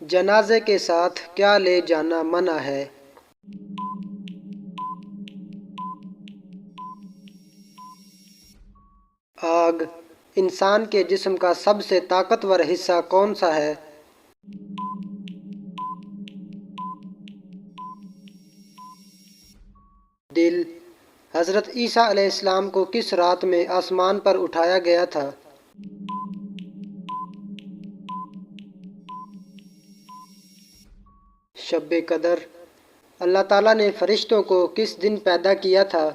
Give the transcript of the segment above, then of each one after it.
جنازے کے ساتھ کیا لے جانا منع ہے؟ آگ انسان کے جسم کا سب سے طاقتور حصہ کون سا ہے؟ دل حضرت عیسیٰ علیہ السلام کو کس رات میں آسمان پر اٹھایا گیا تھا؟ شب قدر اللہ تعالیٰ نے فرشتوں کو کس دن پیدا کیا تھا؟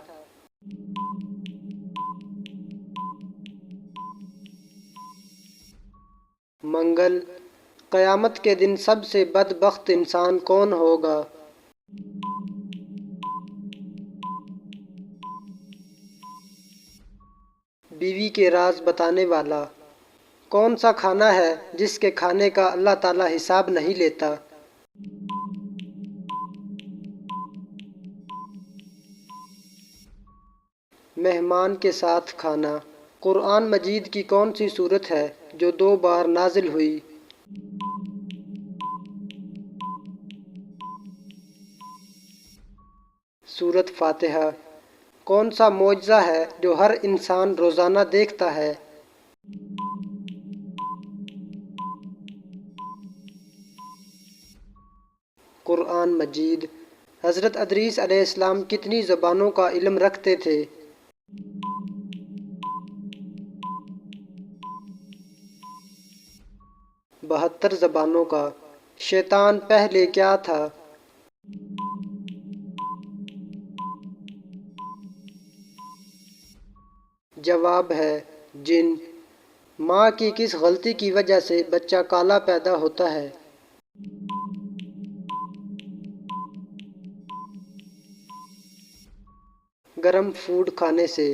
منگل قیامت کے دن سب سے بدبخت انسان کون ہوگا؟ بیوی کے راز بتانے والا کون سا کھانا ہے جس کے کھانے کا اللہ تعالیٰ حساب نہیں لیتا؟ مہمان کے ساتھ کھانا قرآن مجید کی کون سی صورت ہے جو 2 بار نازل ہوئی؟ سورۃ فاتحہ کون سا معجزہ ہے جو ہر انسان روزانہ دیکھتا ہے؟ قرآن مجید حضرت ادریس علیہ السلام کتنی زبانوں کا علم رکھتے تھے؟ 72 زبانوں کا۔ شیطان پہلے کیا تھا؟ جواب ہے جن۔ ماں کی کس غلطی کی وجہ سے بچہ کالا پیدا ہوتا ہے؟ گرم فوڈ کھانے سے۔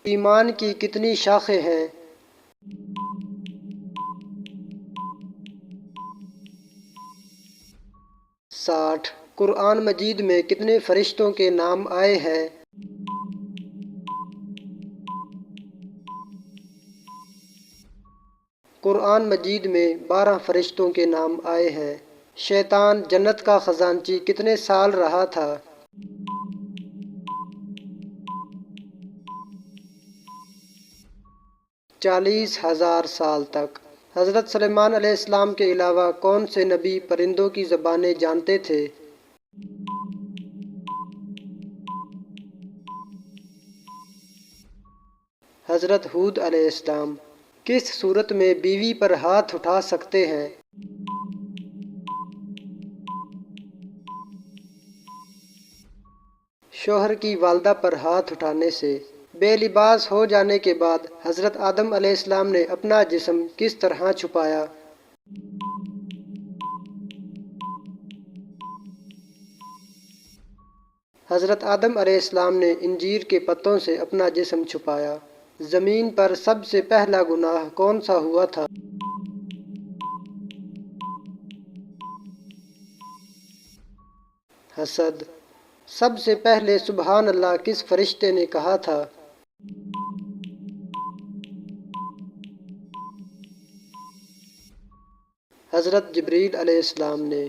ایمان کی کتنی شاخیں ہیں؟ 60۔ قرآن مجید میں کتنے فرشتوں کے نام آئے ہیں؟ قرآن مجید میں 12 فرشتوں کے نام آئے ہیں۔ شیطان جنت کا خزانچی کتنے سال رہا تھا؟ 40,000 سال تک۔ حضرت سلیمان علیہ السلام کے علاوہ کون سے نبی پرندوں کی زبانیں جانتے تھے؟ حضرت ہود علیہ السلام کس صورت میں بیوی پر ہاتھ اٹھا سکتے ہیں؟ شوہر کی والدہ پر ہاتھ اٹھانے سے۔ بے لباس ہو جانے کے بعد حضرت آدم علیہ السلام نے اپنا جسم کس طرح چھپایا؟ حضرت آدم علیہ السلام نے انجیر کے پتوں سے اپنا جسم چھپایا۔ زمین پر سب سے پہلا گناہ کون سا ہوا تھا؟ حسد۔ سب سے پہلے سبحان اللہ کس فرشتے نے کہا تھا؟ حضرت جبریل علیہ السلام نے۔